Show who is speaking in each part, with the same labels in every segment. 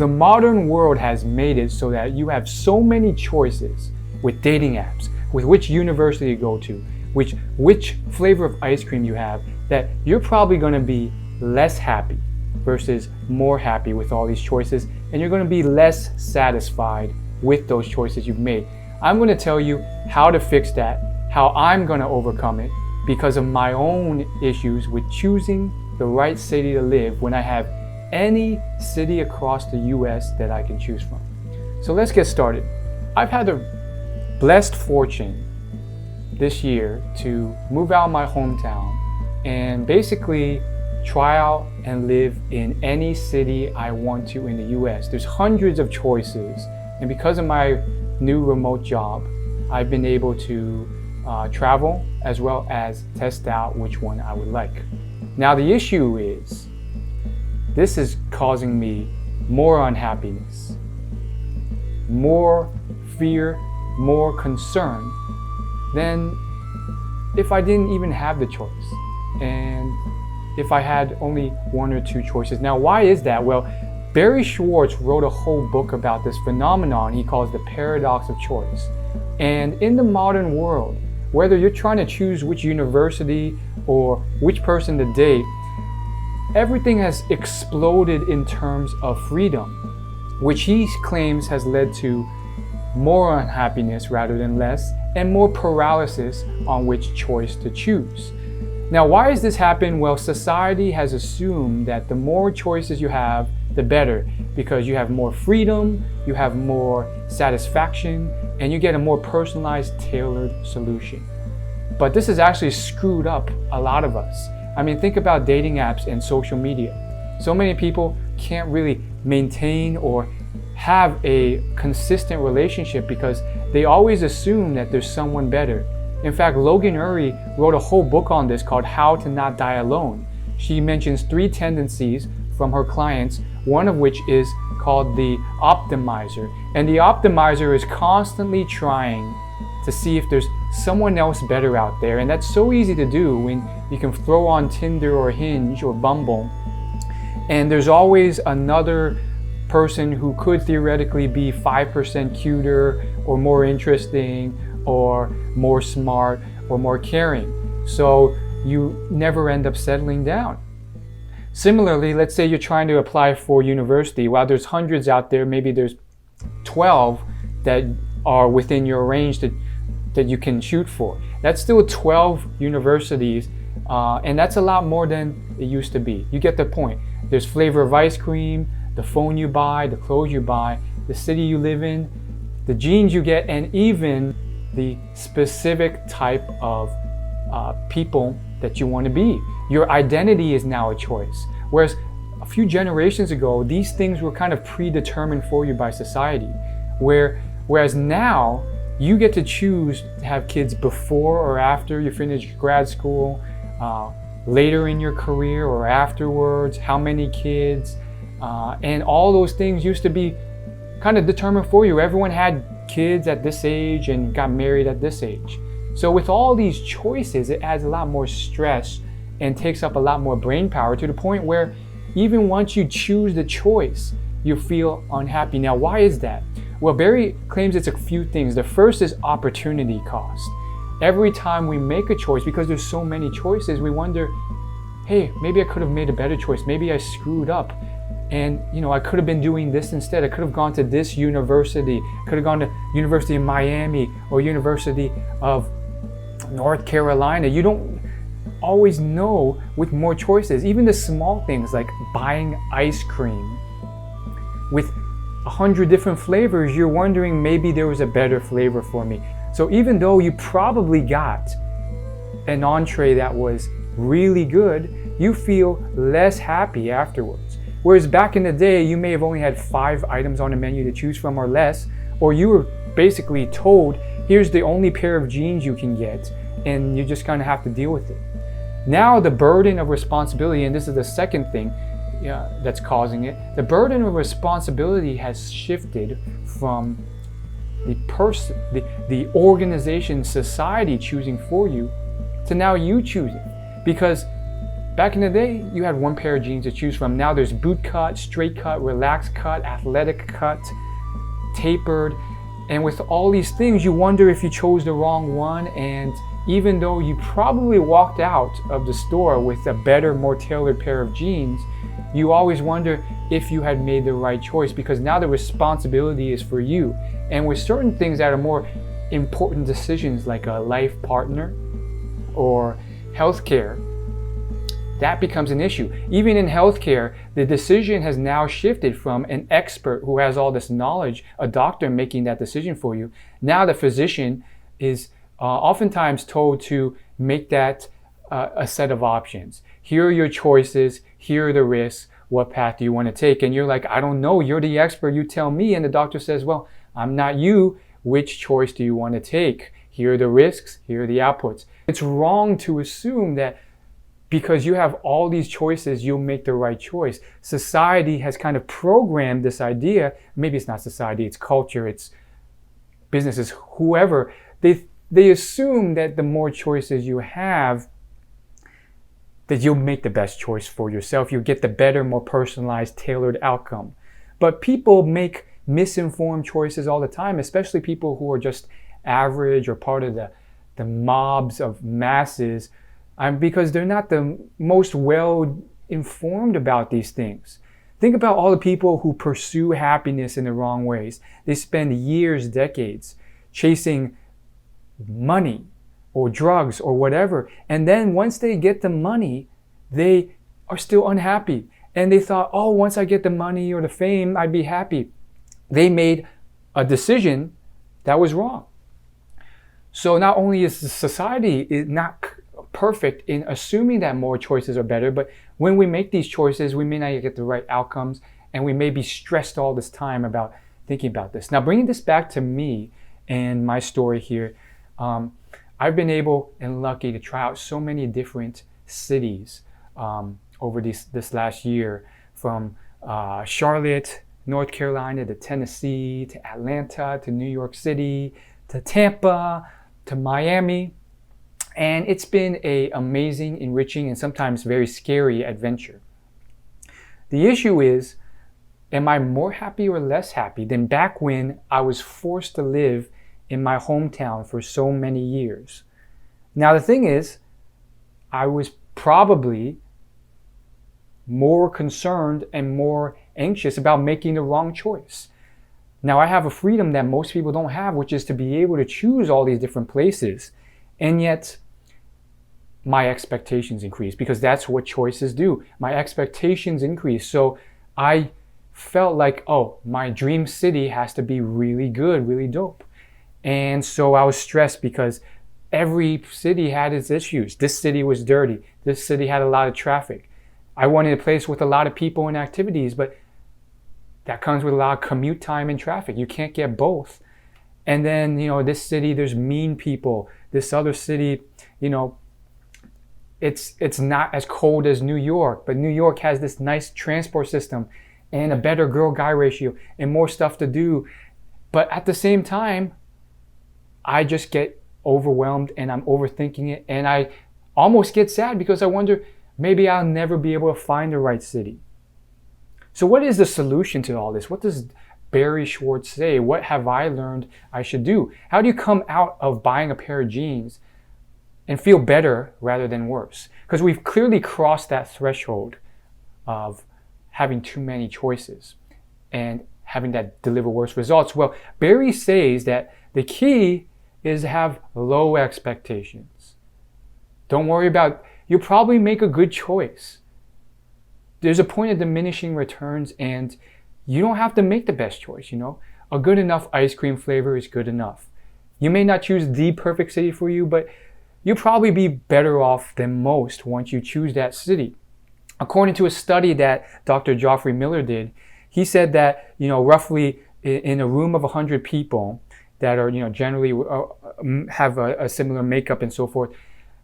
Speaker 1: The modern world has made it so that you have so many choices with dating apps, with which university you go to, which flavor of ice cream you have, that you're probably going to be less happy versus more happy with all these choices, and you're going to be less satisfied with those choices you've made. I'm going to tell you how to fix that, how I'm going to overcome it because of my own issues with choosing the right city to live when I have any city across the US that I can choose from. So let's get started. I've had the blessed fortune this year to move out of my hometown and basically try out and live in any city I want to in the US. There's hundreds of choices, and because of my new remote job, I've been able to travel as well as test out which one I would like. Now the issue is, this is causing me more unhappiness, more fear, more concern than if I didn't even have the choice, and if I had only one or two choices. Now, why is that? Well, Barry Schwartz wrote a whole book about this phenomenon he calls the paradox of choice. And in the modern world, whether you're trying to choose which university or which person to date, everything has exploded in terms of freedom, which he claims has led to more unhappiness rather than less, and more paralysis on which choice to choose. Now, why does this happen? Well, society has assumed that the more choices you have, the better, because you have more freedom, you have more satisfaction, and you get a more personalized, tailored solution. But this has actually screwed up a lot of us. I mean, think about dating apps and social media. So many people can't really maintain or have a consistent relationship because they always assume that there's someone better. In fact, Logan Ury wrote a whole book on this called How to Not Die Alone. She mentions 3 tendencies from her clients, one of which is called the optimizer. And the optimizer is constantly trying to see if there's someone else better out there. And that's so easy to do when you can throw on Tinder or Hinge or Bumble, and there's always another person who could theoretically be 5% cuter or more interesting or more smart or more caring. So you never end up settling down. Similarly, let's say you're trying to apply for university. While there's hundreds out there, maybe there's 12 that are within your range that you can shoot for. That's still 12 universities, and that's a lot more than it used to be. You get the point. There's flavor of ice cream, the phone you buy, the clothes you buy, the city you live in, the jeans you get, and even the specific type of people that you want to be. Your identity is now a choice. Whereas a few generations ago, these things were kind of predetermined for you by society. Whereas now, you get to choose to have kids before or after you finish grad school, later in your career or afterwards, how many kids, and all those things used to be kind of determined for you. Everyone had kids at this age and got married at this age. So with all these choices, it adds a lot more stress and takes up a lot more brain power, to the point where even once you choose the choice, you feel unhappy. Now, why is that? Well, Barry claims it's a few things. The first is opportunity cost. Every time we make a choice, because there's so many choices, we wonder, hey, maybe I could have made a better choice. Maybe I screwed up. And I could have been doing this instead. I could have gone to this university. Could have gone to University of Miami or University of North Carolina. You don't always know with more choices. Even the small things like buying ice cream with 100 different flavors, you're wondering maybe there was a better flavor for me. So even though you probably got an entree that was really good, you feel less happy afterwards. Whereas back in the day, you may have only had 5 items on the menu to choose from or less, or you were basically told, here's the only pair of jeans you can get, and you just kind of have to deal with it. Now the burden of responsibility, and this is the second thing that's causing it, the burden of responsibility has shifted from the person, the organization, society choosing for you, to now you choosing. Because Back in the day, you had one pair of jeans to choose from. Now there's boot cut, straight cut, relaxed cut, athletic cut, tapered. And with all these things, you wonder if you chose the wrong one. And even though you probably walked out of the store with a better, more tailored pair of jeans, you always wonder if you had made the right choice, because now the responsibility is for you. And with certain things that are more important decisions, like a life partner or healthcare, that becomes an issue. Even in healthcare, the decision has now shifted from an expert who has all this knowledge, a doctor making that decision for you. Now the physician is oftentimes told to make that a set of options. Here are your choices, here are the risks, what path do you want to take? And you're like, I don't know, you're the expert, you tell me. And the doctor says, well, I'm not you, which choice do you want to take? Here are the risks, here are the outputs. It's wrong to assume that because you have all these choices, you'll make the right choice. Society has kind of programmed this idea. Maybe it's not society, it's culture, it's businesses, whoever. They assume that the more choices you have, that you'll make the best choice for yourself. You'll get the better, more personalized, tailored outcome. But people make misinformed choices all the time, especially people who are just average or part of the mobs of masses, because they're not the most well informed about these things. Think about all the people who pursue happiness in the wrong ways. They spend years, decades chasing money or drugs or whatever. And then once they get the money, they are still unhappy. And they thought, oh, once I get the money or the fame, I'd be happy. They made a decision that was wrong. So not only is the society not perfect in assuming that more choices are better, but when we make these choices, we may not get the right outcomes, and we may be stressed all this time about thinking about this. Now, bringing this back to me and my story here, I've been able and lucky to try out so many different cities over this last year, from Charlotte, North Carolina, to Tennessee, to Atlanta, to New York City, to Tampa, to Miami. And it's been an amazing, enriching, and sometimes very scary adventure. The issue is, am I more happy or less happy than back when I was forced to live in my hometown for so many years? Now, the thing is, I was probably more concerned and more anxious about making the wrong choice. Now, I have a freedom that most people don't have, which is to be able to choose all these different places. And yet, my expectations increase, because that's what choices do. My expectations increase. So I felt like, oh, my dream city has to be really good, really dope. And so I was stressed because every city had its issues. This city was dirty. This city had a lot of traffic. I wanted a place with a lot of people and activities, but that comes with a lot of commute time and traffic. You can't get both. And then, this city, there's mean people. This other city, it's not as cold as New York, but New York has this nice transport system and a better girl-guy ratio and more stuff to do. But at the same time, I just get overwhelmed and I'm overthinking it, and I almost get sad because I wonder, maybe I'll never be able to find the right city. So what is the solution to all this? What does Barry Schwartz say? What have I learned I should do? How do you come out of buying a pair of jeans and feel better rather than worse? Because we've clearly crossed that threshold of having too many choices and having that deliver worse results. Well, Barry says that the key is to have low expectations. Don't worry about, you'll probably make a good choice. There's a point of diminishing returns, and you don't have to make the best choice, A good enough ice cream flavor is good enough. You may not choose the perfect city for you, but you'll probably be better off than most once you choose that city. According to a study that Dr. Geoffrey Miller did, he said that, roughly in a room of 100 people that are, generally have a similar makeup and so forth,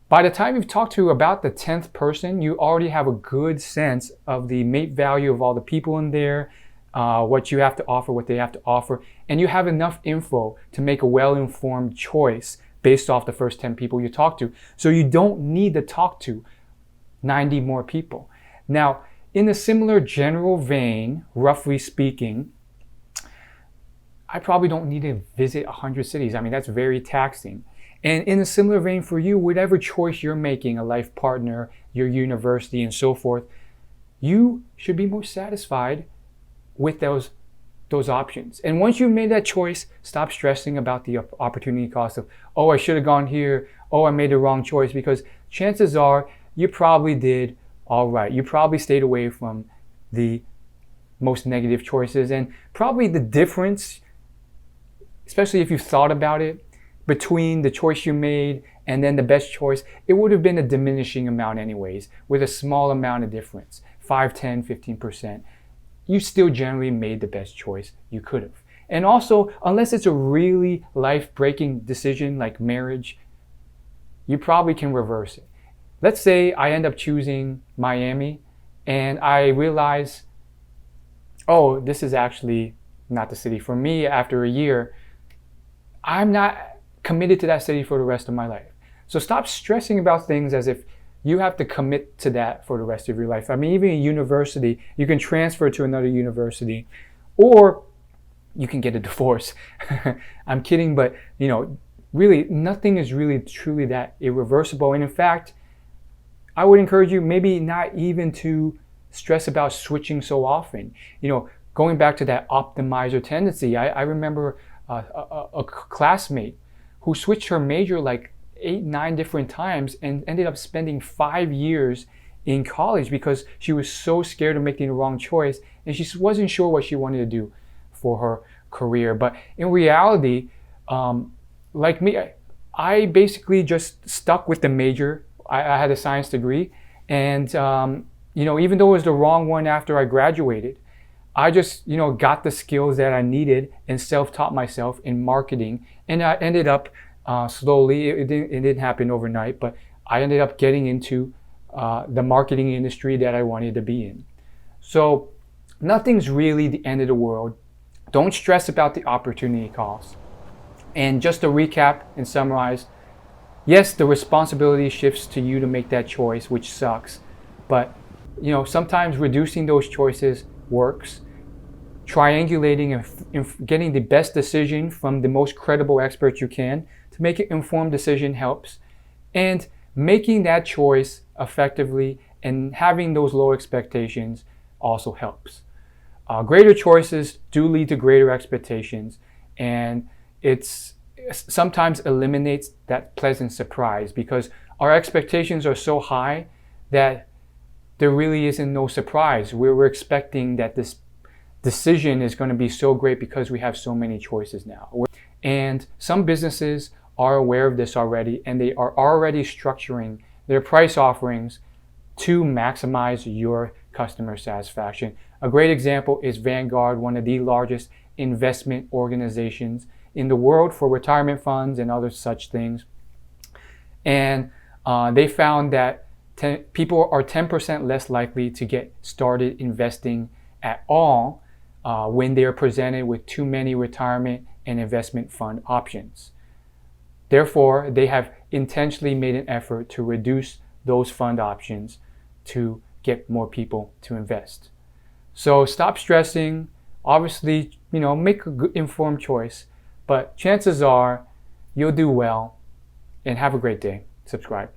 Speaker 1: by the time you've talked to about the 10th person, you already have a good sense of the mate value of all the people in there, what you have to offer, what they have to offer, and you have enough info to make a well-informed choice based off the first 10 people you talk to. So you don't need to talk to 90 more people. Now, in a similar general vein, roughly speaking, I probably don't need to visit 100 cities. I mean, that's very taxing. And in a similar vein for you, whatever choice you're making, a life partner, your university, and so forth, you should be more satisfied with those options. And once you've made that choice, stop stressing about the opportunity cost of, oh, I should have gone here, oh, I made the wrong choice, because chances are you probably did all right. You probably stayed away from the most negative choices, and probably the difference, especially if you thought about it, between the choice you made and then the best choice, it would have been a diminishing amount anyways, with a small amount of difference, 5, 10, 15%. You still generally made the best choice you could have. And also, unless it's a really life-breaking decision like marriage, you probably can reverse it. Let's say I end up choosing Miami and I realize, oh, this is actually not the city for me after a year. I'm not committed to that city for the rest of my life. So stop stressing about things as if you have to commit to that for the rest of your life. I mean, even in university, you can transfer to another university, or you can get a divorce. I'm kidding, but really nothing is really truly that irreversible. And in fact, I would encourage you maybe not even to stress about switching so often. Going back to that optimizer tendency, I remember a classmate who switched her major like 8, 9 different times and ended up spending 5 years in college because she was so scared of making the wrong choice and she wasn't sure what she wanted to do for her career. But in reality, like me, I basically just stuck with the major. I had a science degree, and even though it was the wrong one after I graduated, I just got the skills that I needed and self-taught myself in marketing, and I ended up slowly. It didn't happen overnight, but I ended up getting into the marketing industry that I wanted to be in. So nothing's really the end of the world. Don't stress about the opportunity cost. And just to recap and summarize, yes, the responsibility shifts to you to make that choice, which sucks. But sometimes reducing those choices works. Triangulating and getting the best decision from the most credible experts you can to make an informed decision helps. And making that choice effectively and having those low expectations also helps. Greater choices do lead to greater expectations, and it's sometimes eliminates that pleasant surprise because our expectations are so high that there really isn't no surprise. We're expecting that this decision is going to be so great because we have so many choices now. And some businesses are aware of this already, and they are already structuring their price offerings to maximize your customer satisfaction. A great example is Vanguard, one of the largest investment organizations in the world for retirement funds and other such things. And they found that people are 10% less likely to get started investing at all when they are presented with too many retirement and investment fund options. Therefore, they have intentionally made an effort to reduce those fund options to get more people to invest. So stop stressing. Obviously, make a good informed choice, but chances are you'll do well, and have a great day. Subscribe.